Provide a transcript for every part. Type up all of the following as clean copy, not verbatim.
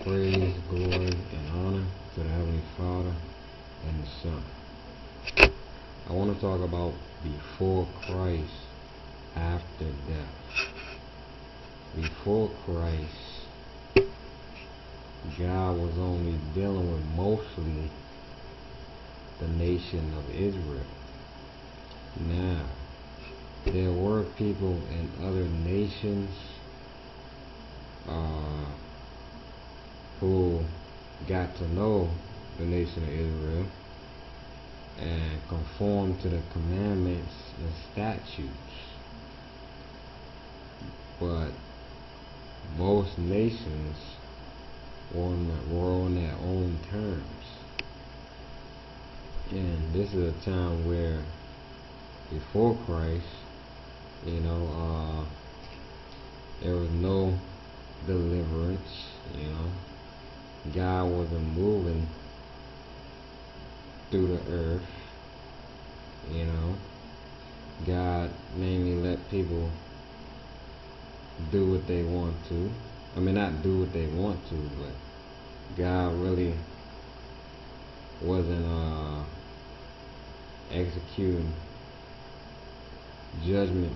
praise, glory, and honor to the Heavenly Father and the Son. I want to talk about before Christ, after death. Before Christ, God was only dealing with mostly the nation of Israel. Now, there were people in other nations who got to know the nation of Israel and conformed to the commandments and statutes. But most nations were on their own terms. And this is a time where, before Christ, there was no deliverance, God wasn't moving through the earth, God mainly let people do what they want to. I mean, not do what they want to, but God really wasn't executing judgment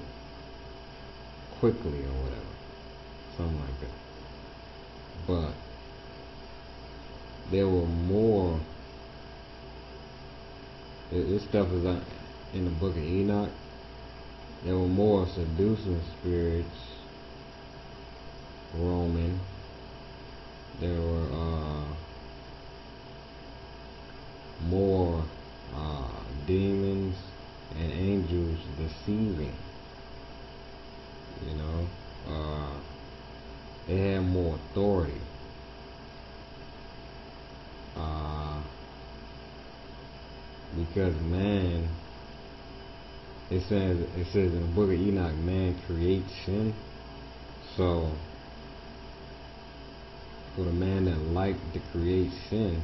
quickly or whatever, something like that. But there were more. This stuff is in the book of Enoch. There were more seducing spirits roaming. There were more demons and angels deceiving. They had more authority. Because man, it says in the book of Enoch, man creates sin. So for the man that liked to create sin,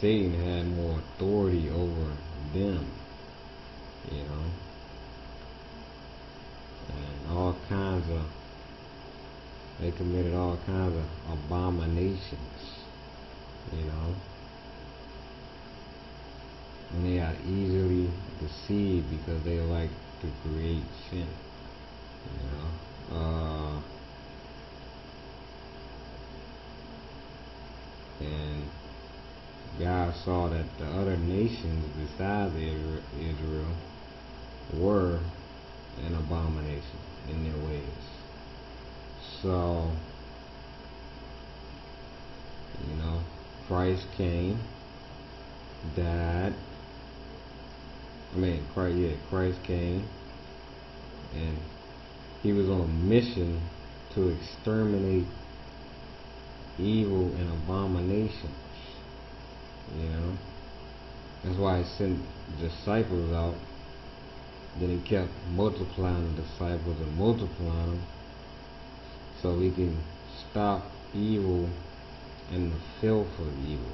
Satan had more authority over them, and they committed all kinds of abominations, and they are easily deceived because they like to create sin, and God saw that the other nations besides Israel were an abomination in their ways. So, Christ came, died. Christ came, and he was on a mission to exterminate evil and abominations. That's why he sent disciples out. Then he kept multiplying the disciples and multiplying them, so we can stop evil and the filth of evil,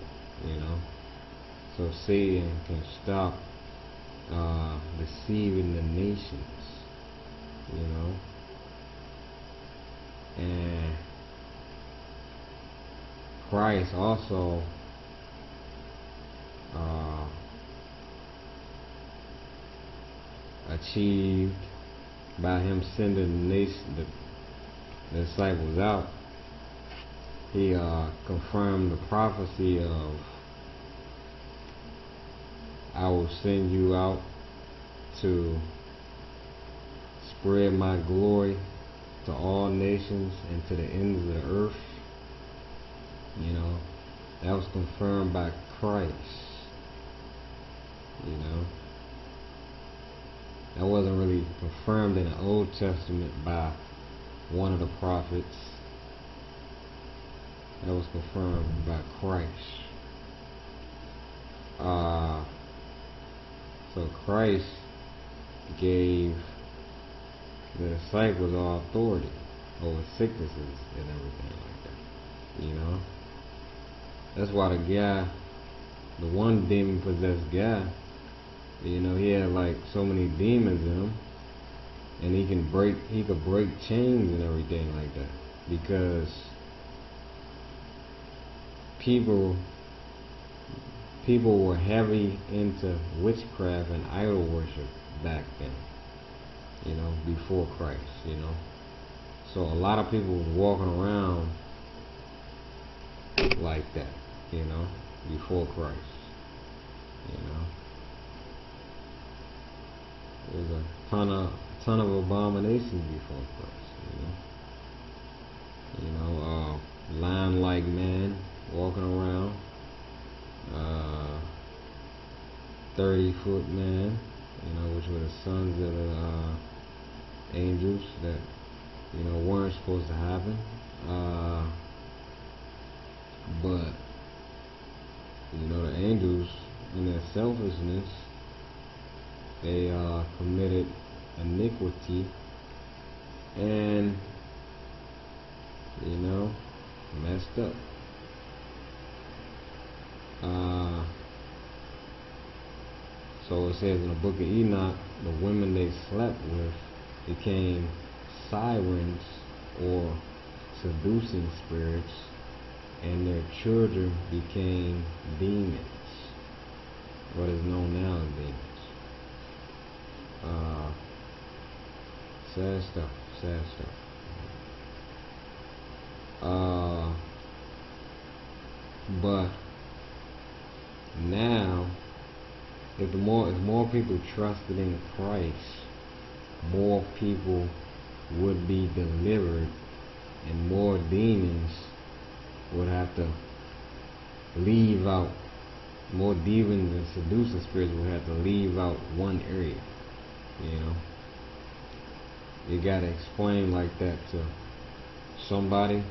so Satan can stop deceiving the nations, and Christ also achieved by him sending the disciples out. He confirmed the prophecy of, I will send you out to spread my glory to all nations and to the ends of the earth. That was confirmed by Christ. That wasn't really confirmed in the Old Testament by one of the prophets. That was confirmed by Christ. So Christ gave the disciples all authority over sicknesses and everything like that. That's why the one demon-possessed guy, he had like so many demons in him, and he could break chains and everything like that, because people people were heavy into witchcraft and idol worship back then, before Christ. So a lot of people was walking around like that, before Christ. You know, there's a ton of abominations before Christ. Lion-like man walking around, 30-foot man, which were the sons of the angels that weren't supposed to happen. But the angels, in their selfishness, they committed iniquity and messed up. So it says in the book of Enoch, the women they slept with became sirens or seducing spirits, and their children became demons, what is known now as demons. Sad stuff. But now, if more people trusted in Christ, more people would be delivered, and more demons would have to leave out. More demons and seducing spirits would have to leave out one area. You gotta explain like that to somebody.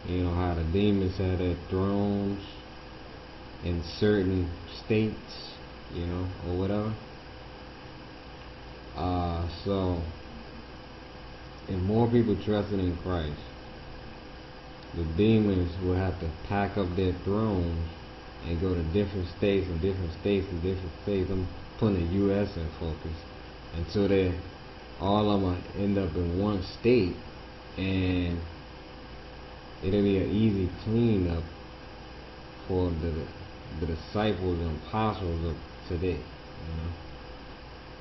How the demons have their thrones in certain states, or whatever. So if more people trusted in Christ, the demons will have to pack up their thrones and go to different states and different states and different states. I'm putting the U.S. in focus until they all of them end up in one state, and it'll be an easy cleanup for the disciples and apostles of today.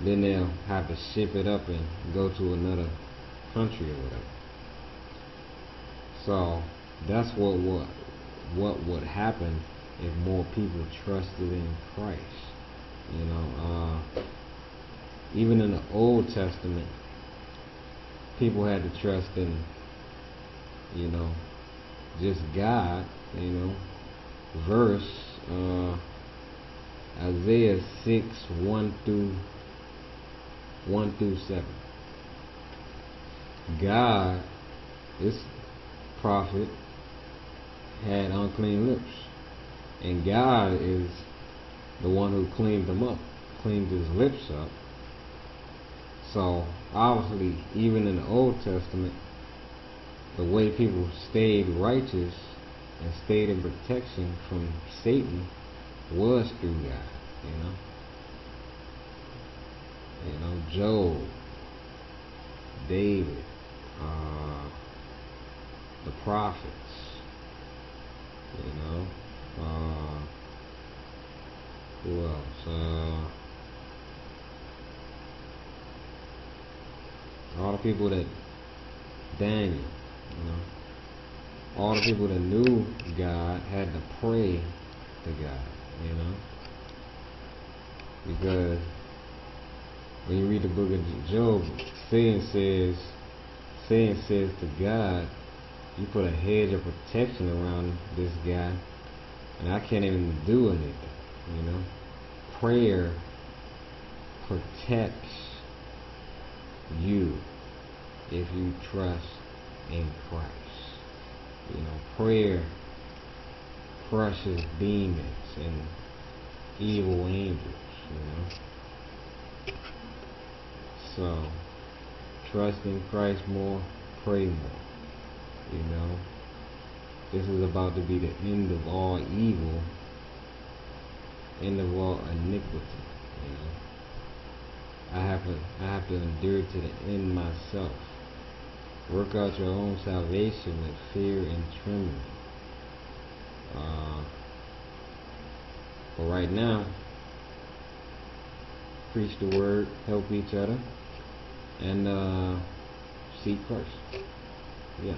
Then they'll have to ship it up and go to another country or whatever. So that's what would happen if more people trusted in Christ. Even in the Old Testament, people had to trust in, just God. Verse Isaiah 6, 1 through 7. God, this prophet, had unclean lips, and God is the one who cleaned them up, cleaned his lips up. So obviously, even in the Old Testament, the way people stayed righteous and stayed in protection from Satan was through God. Job, David, the prophets, who else? All the people that Daniel, all the people that knew God had to pray to God, because when you read the book of Job, Satan says to God, you put a hedge of protection around this guy, and I can't even do anything. Prayer protects you if you trust in Christ. Prayer crushes demons and evil angels. So trust in Christ more, pray more. This is about to be the end of all evil, end of all iniquity. I have to endure to the end myself. Work out your own salvation with fear and trembling. Uh, but right now, preach the word, help each other, and seek Christ. Yeah.